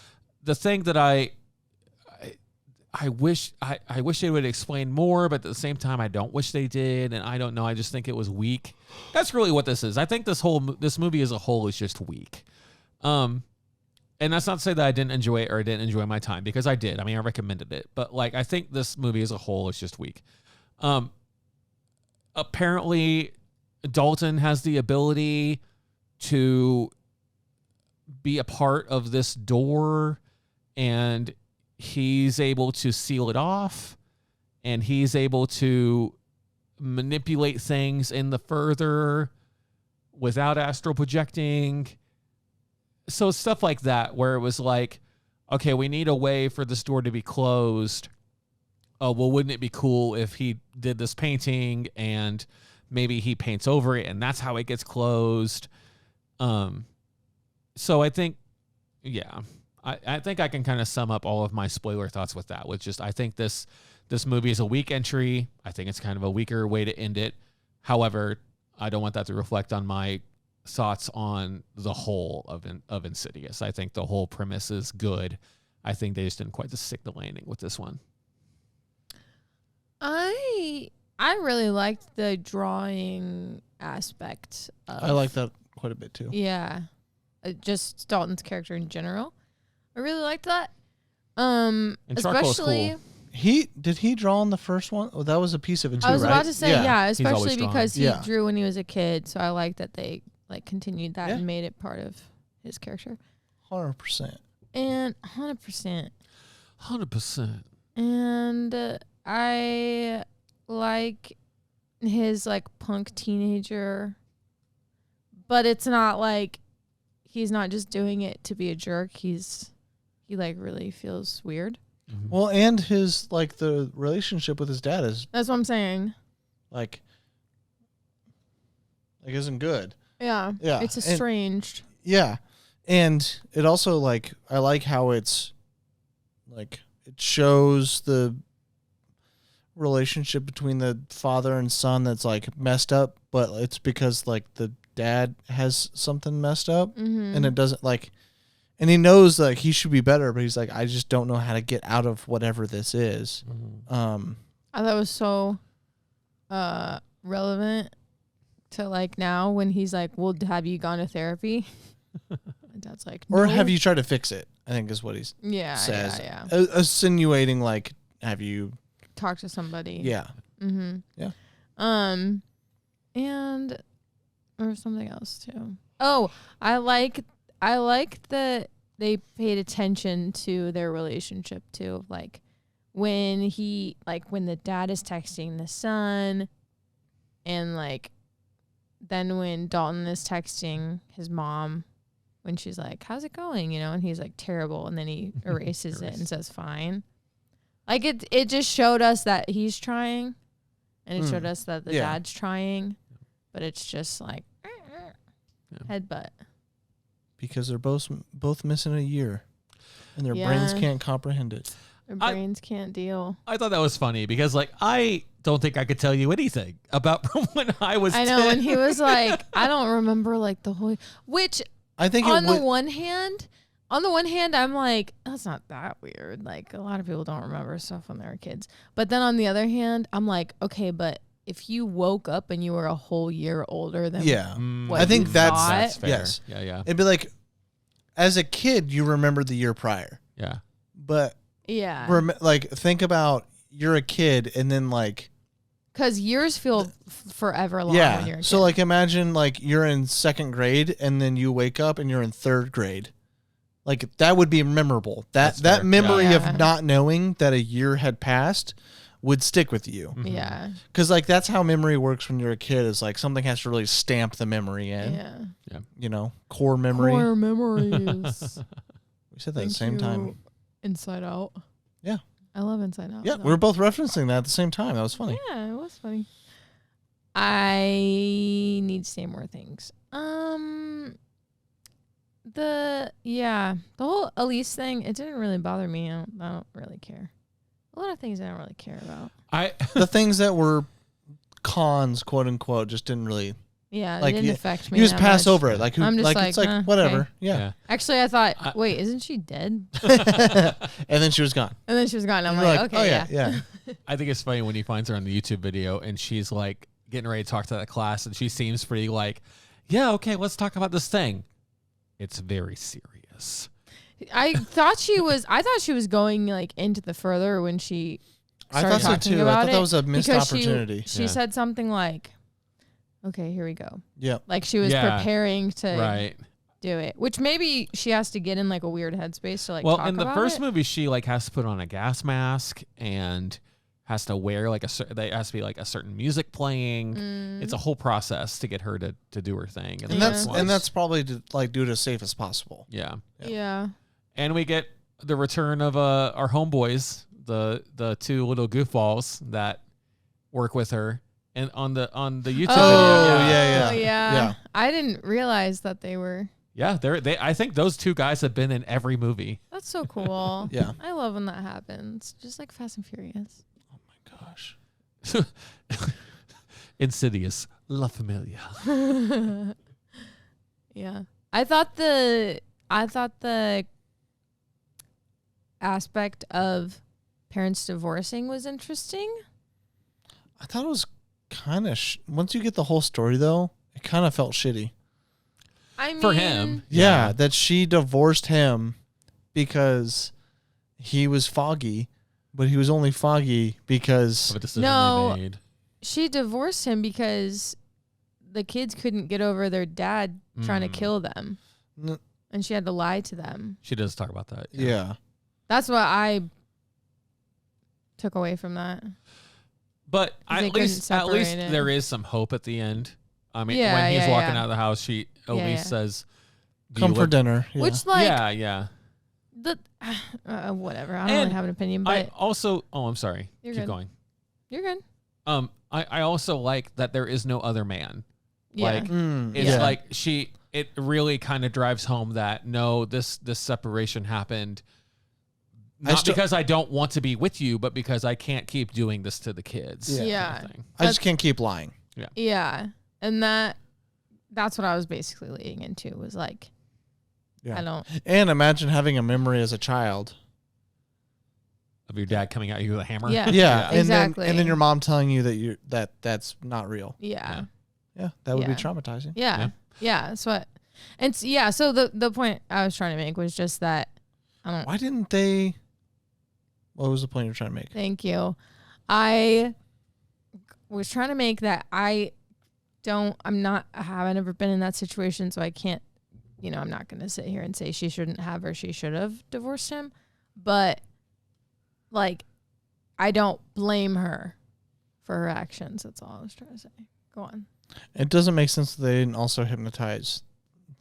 The thing that I wish they would explain more, but at the same time I don't wish they did, and I don't know. I just think it was weak. That's really what this is. I think this movie as a whole is just weak. And that's not to say that I didn't enjoy it or I didn't enjoy my time, because I did. I mean, I recommended it, but like I think this movie as a whole is just weak. Apparently, Dalton has the ability to be a part of this door, and he's able to seal it off, and he's able to manipulate things in the further without astral projecting. So stuff like that, where it was like, okay, we need a way for this door to be closed. Oh, well, wouldn't it be cool if he did this painting and maybe he paints over it and that's how it gets closed? So I think, yeah, I think I can kind of sum up all of my spoiler thoughts with that, which just I think this movie is a weak entry. I think it's kind of a weaker way to end it. However, I don't want that to reflect on my thoughts on the whole of Insidious. I think the whole premise is good. I think they just didn't quite stick the landing with this one. I really liked the drawing aspect. I like that quite a bit too. Yeah, just Dalton's character in general. I really liked that. Especially cool. Did he draw on the first one? Oh, that was a piece of it too, I was right? about to say, yeah, especially drawn. because he drew when he was a kid. So I like that they like continued that Yeah. and made it part of his character. 100%. And 100%. 100%. And I like his like punk teenager, but it's not like he's not just doing it to be a jerk. He like really feels weird. Mm-hmm. Well, and his like the relationship with his dad is That's what I'm saying. like isn't good. Yeah. Yeah. It's estranged. Yeah. And it also like I like how it's like it shows the relationship between the father and son that's like messed up, but it's because like the dad has something messed up and it doesn't like, and he knows like he should be better, but he's like, I just don't know how to get out of whatever this is. I thought it was so relevant to like now when he's like, well, have you gone to therapy? And Dad's like, no. Or have you tried to fix it? I think is what he says. Yeah. Insinuating like, have you talk to somebody? Yeah. Mm-hmm. Yeah. And or something else too. Oh, I like that they paid attention to their relationship too. Like when the dad is texting the son, and like then when Dalton is texting his mom when she's like, how's it going? You know, and he's like, terrible. And then he erases it and says, fine. Like it just showed us that he's trying, and it showed us that the dad's trying, but it's just like headbutt. Because they're both missing a year, and their brains can't comprehend it. Their brains can't deal. I thought that was funny because like I don't think I could tell you anything about from when I was 10. I know, and he was like, I don't remember like the whole, which I think on the one hand, I'm like, that's not that weird. Like a lot of people don't remember stuff when they were kids. But then on the other hand, I'm like, okay, but if you woke up and you were a whole year older than what I think you that's thought, fair. Yes. Yeah. It'd be like, as a kid, you remember the year prior. Yeah. But yeah, like think about you're a kid and then like. Because years feel forever long when you're a kid. So like imagine like you're in second grade and then you wake up and you're in third grade. Like that would be memorable. That memory of not knowing that a year had passed would stick with you. Mm-hmm. Yeah. Because like that's how memory works when you're a kid, is like something has to really stamp the memory in. Yeah. You know, core memory. Core memories. We said that at the same time. Inside Out. Yeah. I love Inside Out. Yeah, we were both referencing that at the same time. That was funny. Yeah, it was funny. I need to say more things. the whole Elise thing, it didn't really bother me. I don't really care. A lot of things I don't really care about. The things that were cons, quote unquote, just didn't really. Yeah, like, it didn't affect me. You just that pass much. over it. Like, who, I'm just it's like whatever. Okay. Yeah. Actually, I thought, wait, isn't she dead? And then she was gone. And then she was gone. I'm You're like, like, okay, oh, yeah. I think it's funny when he finds her on the YouTube video and she's like getting ready to talk to that class and she seems pretty like, yeah, okay, let's talk about this thing. It's very serious. I thought she was going like into the further when she I started thought so talking too. I about thought that was a missed because opportunity. She said something like, okay, here we go. Yep. Like she was preparing to do it, which maybe she has to get in like a weird headspace to like talk about it. Well, in the first movie, she like has to put on a gas mask and has to wear like there has to be like a certain music playing. It's a whole process to get her to do her thing. And that's probably to like do it as safe as possible. Yeah. And we get the return of our homeboys, the two little goofballs that work with her. And on the YouTube video, yeah. I didn't realize that they were. Yeah, they. I think those two guys have been in every movie. That's so cool. Yeah, I love when that happens. Just like Fast and Furious. Oh my gosh. Insidious, La Familia. Yeah, I thought the aspect of parents divorcing was interesting. I thought it was kind of once you get the whole story though, it kind of felt shitty. I mean, for him, yeah, that she divorced him because he was foggy, but he was only foggy because of a decision they made. She divorced him because the kids couldn't get over their dad trying to kill them, and she had to lie to them. She does talk about that. Yeah. That's what I took away from that. But at least there is some hope at the end. I mean, when he's walking out of the house, she at least says, "Come for dinner." Yeah. Which, like, whatever. I don't really have an opinion. But I also, I'm sorry. Keep going. You're good. I also like that there is no other man. Yeah. Like it's like it really kind of drives home that no, this separation happened. Not because I don't want to be with you, but because I can't keep doing this to the kids. Yeah. Kind of thing. I just can't keep lying. Yeah. Yeah. And that's what I was basically leading into was like, I don't. And imagine having a memory as a child of your dad coming at you with a hammer. Yeah. Yeah. Exactly. And then your mom telling you that's not real. Yeah. Yeah. That would be traumatizing. Yeah. Yeah. That's what. And so the point I was trying to make was just that why didn't they? What was the point you're trying to make? Thank you. I was trying to make that I haven't ever been in that situation, so I can't, I'm not going to sit here and say she shouldn't have or she should have divorced him. But, like, I don't blame her for her actions. That's all I was trying to say. Go on. It doesn't make sense that they didn't also hypnotize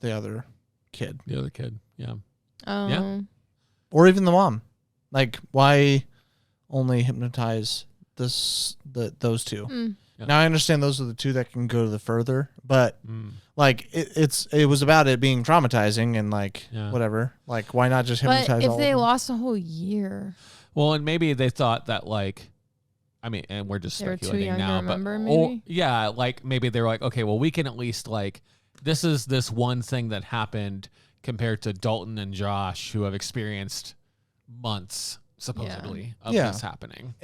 the other kid. The other kid, yeah. Yeah. Or even the mom. Like, why only hypnotize those two? Yep. Now I understand those are the two that can go to the further, but like it was about it being traumatizing and like whatever. Like, why not just hypnotize? But if all they of them? lost a whole year, well, and maybe they thought that like, I mean, and we're just speculating too young now, to remember, but like maybe they were like, okay, well, we can at least like this is this one thing that happened compared to Dalton and Josh who have experienced months supposedly of this happening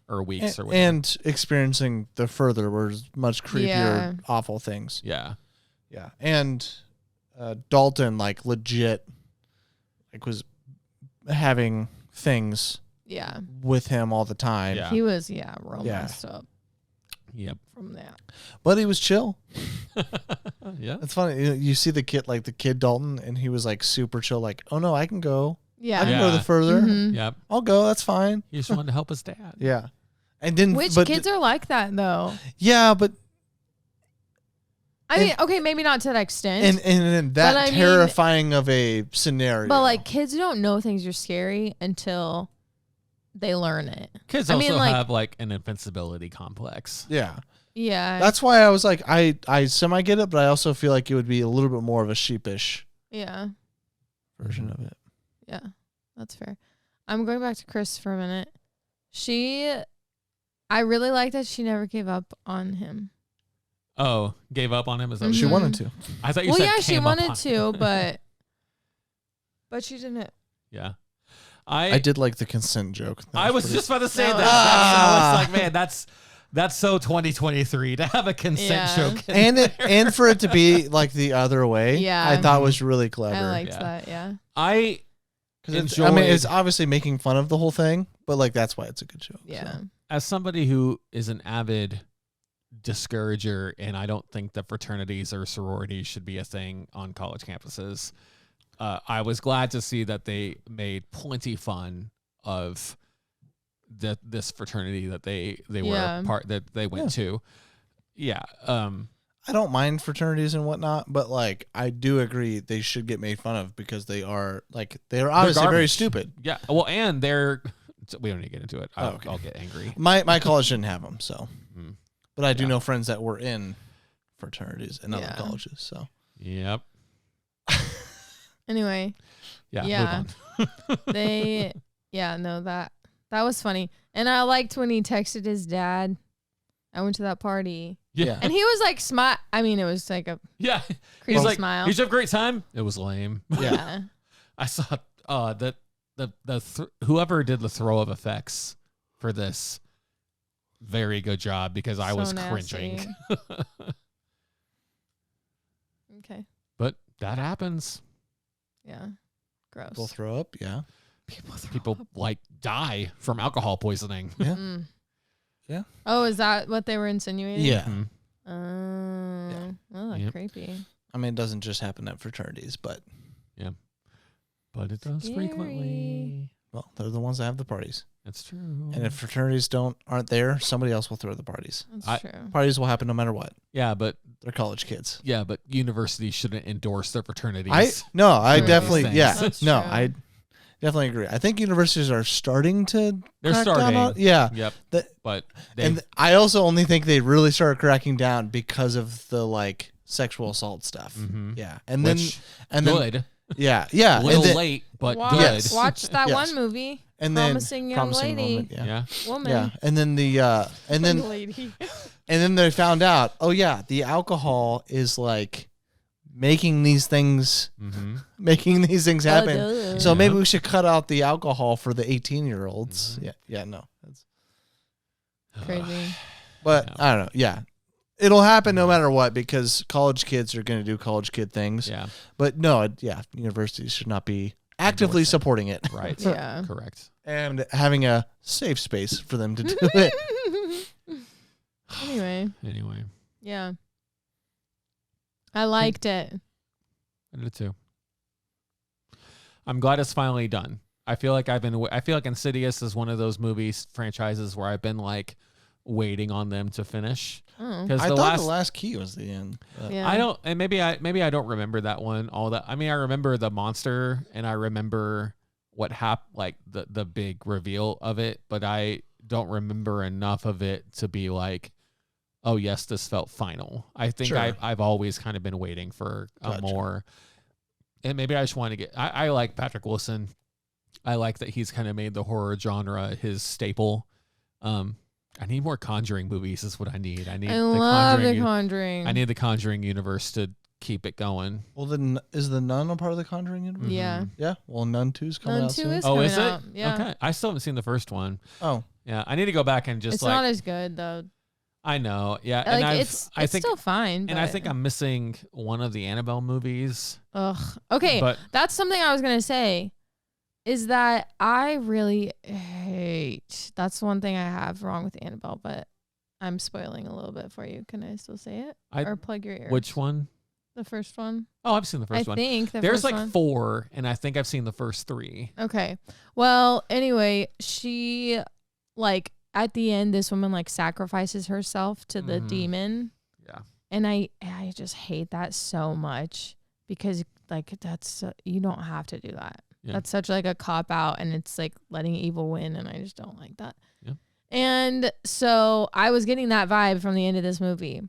or weeks or whatever. And experiencing the further was much creepier, awful things. Yeah. And Dalton like legit like was having things with him all the time. Yeah. he was real messed up. Yep. From that. But he was chill. Yeah. It's funny. You see the kid Dalton, and he was like super chill, like, oh no, I can go. Yeah. I can go the further. Mm-hmm. Yep. I'll go. That's fine. He just wanted to help his dad. Yeah. And then Which kids are like that though? Yeah, but I mean, okay, maybe not to that extent. And that terrifying of a scenario. But like kids don't know things are scary until they learn it. Kids also have like an invincibility complex. Yeah. Yeah. That's why I was like, I semi get it, but I also feel like it would be a little bit more of a sheepish Yeah. version of it. Yeah. That's fair. I'm going back to Chris for a minute. I really like that she never gave up on him. Oh, gave up on him? Is that what She you wanted to. I thought you Well, said yeah, she came up wanted on to, him. but she didn't. Yeah. I did like the consent joke. That I was pretty- just about to say That that. was- I was like, man, that's so 2023 to have a consent Yeah. joke. in there. and for it to be like the other way, Yeah. I thought was really clever. I liked Yeah. that. Yeah. I Because enjoyed, I mean, it's obviously making fun of the whole thing, but like that's why it's a good joke. Yeah. So. as somebody who is an avid discourager, and I don't think that fraternities or sororities should be a thing on college campuses. I was glad to see that they made plenty fun of this fraternity that they Yeah. were part that they went to. Yeah. I don't mind fraternities and whatnot, but like I do agree they should get made fun of because they're obviously very garbage. stupid. Yeah. Well, and we don't need to get into it. I'll okay. get angry. My college didn't have them, so. Mm. But I do Yeah. know friends that were in fraternities and other Yeah. colleges. So Yep. Anyway, Yeah. Yeah. Move on. that was funny. And I liked when he texted his dad. I went to that party. Yeah. And he was like smile. I mean, it was like a Yeah. creepy He's like, smile. Did you have a great time? It was lame. Yeah. I saw that whoever did the throw of effects for this, very good job because I So was nasty. cringing. Okay. But that happens. Yeah. Gross. people throw up. Yeah. People like die from alcohol poisoning. Yeah. Mm. Yeah. Oh, is that what they were insinuating? Yeah. Mhm. Oh, Yep. creepy. I mean, it doesn't just happen at fraternities, but But it does frequently. well, they're the ones that have the parties. That's true. And if fraternities aren't there, somebody else will throw the parties. That's true. Parties will happen no matter what. yeah, but They're college kids. universities shouldn't endorse their fraternities. I Right. definitely Things. That's no, true. I definitely agree. I think universities are starting to They're crack down starting. on- yeah. Yep. The- But And I also only think they really started cracking down because of the like sexual assault stuff. Mhm. Yeah. And Which, then good. yeah. A little and then, late, but watch, good. Yes. watch that Yes. one movie. and then Promising Young Promising Lady. Moment, yeah. Yeah. Woman. Yeah. And then Lady. and then they found out, oh yeah, the alcohol is like making these things Mm-hmm. happen. duh. So Yeah. maybe we should cut out the alcohol for the 18-year-olds. Mhm. Yeah, no. That's, Crazy. but Yeah. I don't know. Yeah. It'll happen no matter what because college kids are going to do college kid things. Yeah. But no, universities should not be actively Endorsing. supporting it Right. Yeah. Correct. and having a safe space for them to do it. Anyway, Yeah. I liked it. I did too. I'm glad it's finally done. I feel like Insidious is one of those movies franchises where I've been like waiting on them to finish Oh. because I the thought last the last key was the end. Yeah. I don't, and maybe I don't remember that one all that. I mean, I remember the monster and I remember what happened, like the big reveal of it, but I don't remember enough of it to be like, oh yes, this felt final. I think Sure. I've always kind of been waiting for a Gotcha. more, and maybe I just want to get. I like Patrick Wilson. I like that he's kind of made the horror genre his staple. I need more Conjuring movies. Is what I need. I love The Conjuring. I need the Conjuring universe to keep it going. Well, then is the Nun a part of the Conjuring universe? Yeah. Yeah. Well, Nun 2's coming Nun out 2 soon. is Oh, coming is it? out. Yeah. Okay. I still haven't seen the first one. Oh, Yeah, I need to go back and just It's like. not as good though. I know. Yeah, Like and it's I think still fine. and I but- think I'm missing one of the Annabelle movies. Ugh. Okay. But That's something I was gonna say. Is that I really hate. That's one thing I have wrong with Annabelle, but I'm spoiling a little bit for you. Can I still say it? Or plug your ears? which one? The first one. Oh, I've seen the first I one. think the There's first like one. 4, and I think I've seen the first 3. Okay. Well, anyway, she like at the end, this woman like sacrifices herself to the Mhm. demon. Yeah. And I just hate that so much because like you don't have to do that. Yeah. That's such like a cop out, and it's like letting evil win, and I just don't like that. Yeah. And so I was getting that vibe from the end of this movie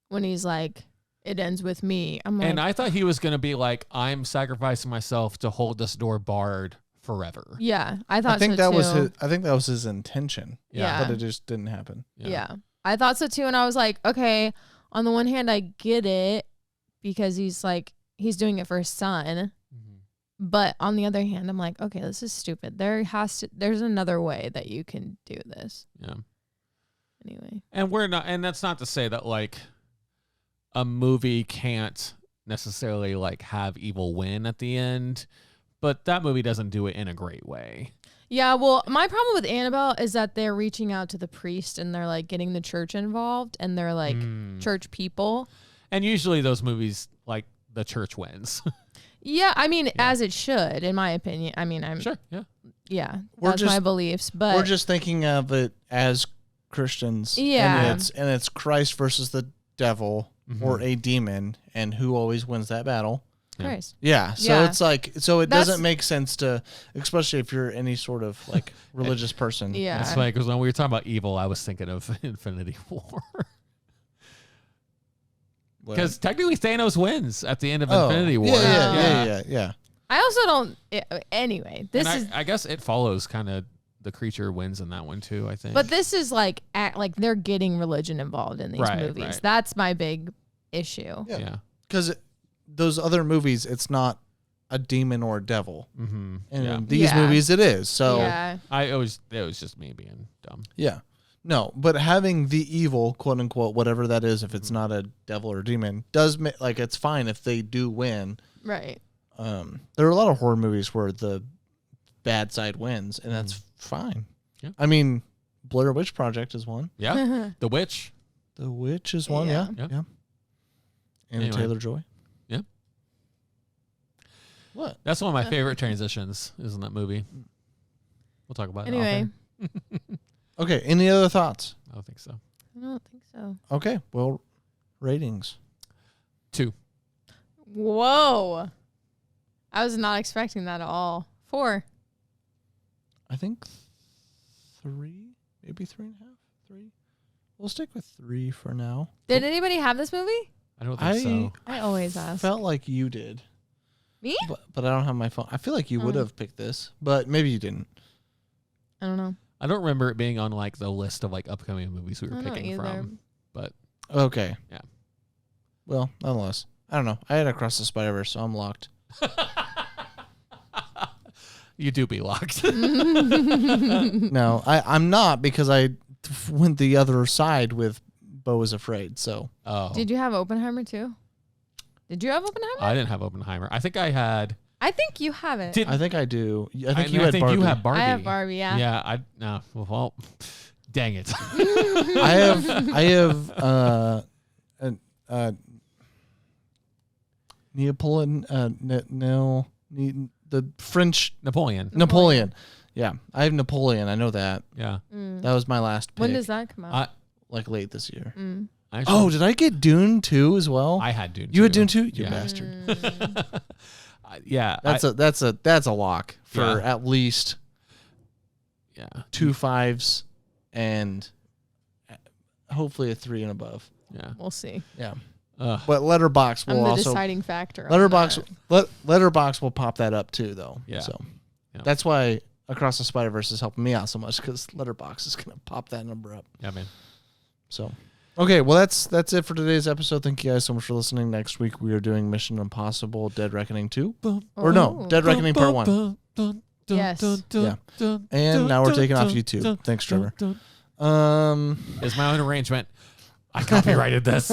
when he's like, it ends with me. I'm like, And I thought he was going to be like, I'm sacrificing myself to hold this door barred forever. yeah, I thought I think so that too. was his. I think that was his intention. Yeah. but it just didn't happen. Yeah. I thought so too. And I was like, okay, on the one hand, I get it because he's doing it for his son. But on the other hand, I'm like, okay, this is stupid. There's another way that you can do this. Yeah. Anyway. And that's not to say that like a movie can't necessarily like have evil win at the end, but that movie doesn't do it in a great way. Yeah, well, my problem with Annabelle is that they're reaching out to the priest and they're like getting the church involved and they're like church people. And usually those movies, like the church wins. Yeah, I mean, as it should, in my opinion. I mean, I'm sure, yeah. Yeah, that's my beliefs, but we're just thinking of it as Christians. Yeah. And it's Christ versus the devil or a demon, and who always wins that battle? Christ. Yeah. So Yeah. it's like, it doesn't make sense to, especially if you're any sort of like religious person. Yeah. That's funny because when we were talking about evil, I was thinking of Infinity War. Because technically Thanos wins at the end of Infinity War. Yeah. I also don't. Anyway, I guess it follows kind of the creature wins in that one too, I think. But this is like they're getting religion involved in these movies. Right. That's my big issue. Yeah. Because those other movies, it's not a demon or a devil. Mm-hmm. And in these movies, it is. So it was just me being dumb. Yeah. No, but having the evil, quote unquote, whatever that is, if it's not a devil or demon, does like it's fine if they do win. Right. There are a lot of horror movies where the bad side wins, and that's fine. Yeah. I mean, Blair Witch Project is one. Yeah. The Witch. The Witch is one. Yeah. Yeah. Anna Taylor-Joy. Yeah. What? That's one of my favorite transitions, isn't that movie? We'll talk about it. Anyway. Okay. Any other thoughts? I don't think so. I don't think so. Okay. Well, ratings. 2. Whoa. I was not expecting that at all. 4. I think 3, maybe 3.5, 3. We'll stick with 3 for now. Did anybody have this movie? I don't think so. I always ask. Felt like you did. Me? But I don't have my phone. I feel like you would have picked this, but maybe you didn't. I don't know. I don't remember it being on like the list of like upcoming movies we were I don't picking either. from. But Okay. Yeah. Well, nonetheless, I don't know. I had Across the Spider-Verse, so I'm locked. You do be locked. No, I'm not, because I went the other side with Beau is Afraid. So. Oh. Did you have Oppenheimer too? Did you have Oppenheimer? I didn't have Oppenheimer. I think I had. I think you have it. I think I do. I think you I had think Barbie. you have Barbie. I have Barbie, yeah. Yeah, no. Well, dang it. I have Neapolitan the French Napoleon. Yeah, I have Napoleon. I know that. Yeah. That was my last pick. When does that come out? Like late this year. Actually, Did I get Dune 2 as well? I had Dune. You had 2. Dune 2? You Yeah. bastard. Yeah. That's a lock for at least 2 5s and hopefully a 3 and above. Yeah. We'll see. Yeah. But Letterboxd will I'm the also deciding factor. Letterboxd will pop that up too, though. Yeah. So Yeah. that's why Across the Spider-Verse is helping me out so much, because Letterboxd is gonna pop that number up. Yeah, man. So, okay, well that's it for today's episode. Thank you guys so much for listening. Next week we are doing Mission Impossible: Dead Reckoning 2, or no, Dead Reckoning Part 1. Yes. Yeah. And now we're taking off YouTube. Thanks, Trevor. It's my own arrangement. I copyrighted this.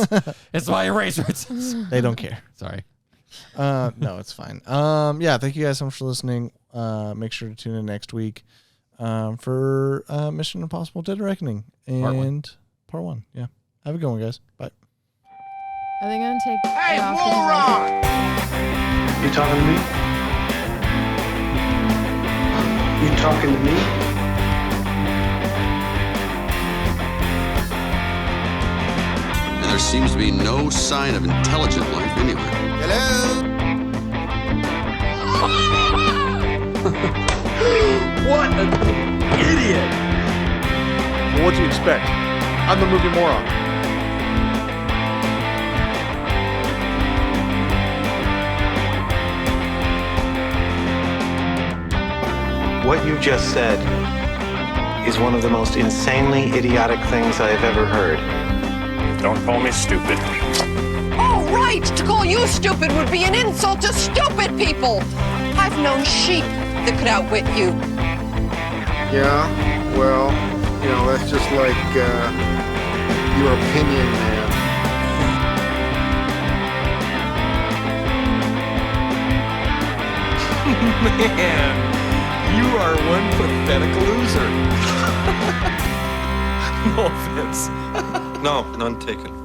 It's my arrangement. They don't care. Sorry. No, it's fine. Yeah, thank you guys so much for listening. Make sure to tune in next week for Mission Impossible: Dead Reckoning and Part 1. Yeah. Have a good one, guys. Bye. Are they gonna take? Hey, it off moron! You talking to me? You talking to me? And there seems to be no sign of intelligent life anywhere. Hello? What an idiot! Well, what do you expect? I'm the movie moron. What you just said is one of the most insanely idiotic things I have ever heard. Don't call me stupid. Oh, right! To call you stupid would be an insult to stupid people! I've known sheep that could outwit you. Yeah, well, that's just like your opinion, man. Man, you are one pathetic loser. No offense. No, none taken.